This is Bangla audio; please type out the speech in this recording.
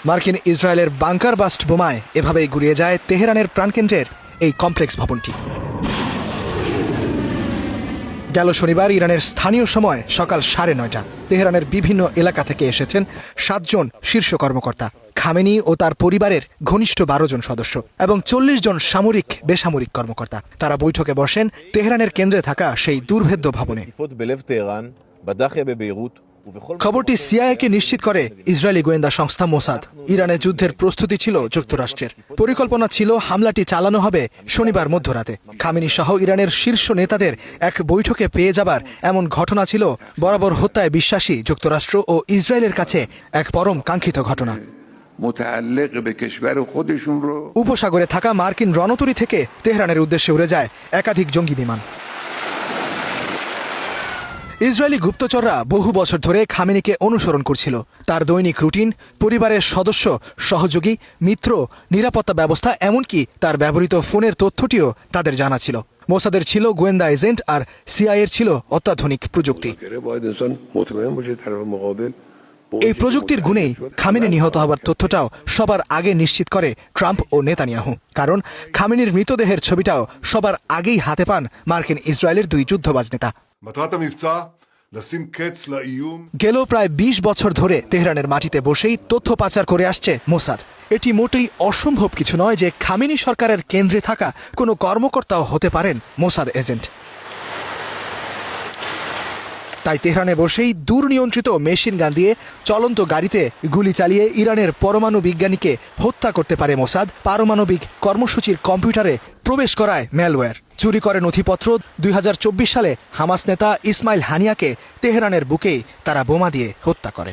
মার্কিন ইসরায়েলের বাংকার বাস্ট বোমায় এভাবেই গুড়িয়ে যায় তেহরানের প্রাণকেন্দ্রের এই কমপ্লেক্স ভবনটি। গেল শনিবার ইরানের স্থানীয় সময় সকাল 9:30 তেহরানের বিভিন্ন এলাকা থেকে এসেছেন 7 জন শীর্ষ কর্মকর্তা, খামেনি ও তার পরিবারের ঘনিষ্ঠ 12 জন সদস্য এবং 40 জন সামরিক বেসামরিক কর্মকর্তা। তারা বৈঠকে বসেন তেহরানের কেন্দ্রে থাকা সেই দুর্ভেদ্য ভবনে। খবরটি সিআইএকে নিশ্চিত করে ইসরায়েলি গোয়েন্দা সংস্থা মোসাদ। ইরানের যুদ্ধের প্রস্তুতি ছিল যুক্তরাষ্ট্রের। পরিকল্পনা ছিল হামলাটি চালানো হবে শনিবার মধ্যরাতে। খামেনি সহ ইরানের শীর্ষ নেতাদের এক বৈঠকে পেয়ে যাবার এমন ঘটনা ছিল বরাবর হত্যায় বিশ্বাসী যুক্তরাষ্ট্র ও ইসরায়েলের কাছে এক পরম কাঙ্ক্ষিত ঘটনা। উপসাগরে থাকা মার্কিন রণতরী থেকে তেহরানের উদ্দেশ্যে উড়ে যায় একাধিক জঙ্গি বিমান। ইসরায়েলি গুপ্তচররা বহু বছর ধরে খামেনিকে অনুসরণ করছিল। তার দৈনিক রুটিন, পরিবারের সদস্য, সহযোগী, মিত্র, নিরাপত্তা ব্যবস্থা, এমনকি তার ব্যবহৃত ফোনের তথ্যটিও তাদের জানা ছিল। মোসাদের ছিল গোয়েন্দা এজেন্ট আর সিআইএর ছিল অত্যাধুনিক প্রযুক্তি। এই প্রযুক্তির গুণেই খামেনি নিহত হবার তথ্যটাও সবার আগে নিশ্চিত করে ট্রাম্প ও নেতানিয়াহু। কারণ খামেনির মৃতদেহের ছবিটাও সবার আগেই হাতে পান মার্কিন ইসরায়েলের দুই যুদ্ধবাজ নেতা। গেল প্রায় 20 বছর ধরে তেহরানের মাটিতে বসেই তথ্য পাচার করে আসছে মোসাদ। এটি মোটেই অসম্ভব কিছু নয় যে খামেনি সরকারের কেন্দ্রে থাকা কোনো কর্মকর্তাও হতে পারেন মোসাদ এজেন্ট। তাই তেহরানে বসেই দূরনিয়ন্ত্রিত মেশিন গান দিয়ে চলন্ত গাড়িতে গুলি চালিয়ে ইরানের পরমাণু বিজ্ঞানীকে হত্যা করতে পারে মোসাদ। পারমাণবিক কর্মসূচির কম্পিউটারে প্রবেশ করায় ম্যালওয়্যার, চুরি করে নথিপত্র। 2024 সালে হামাস নেতা ইসমাইল হানিয়াকে তেহরানের বুকেই তারা বোমা দিয়ে হত্যা করে।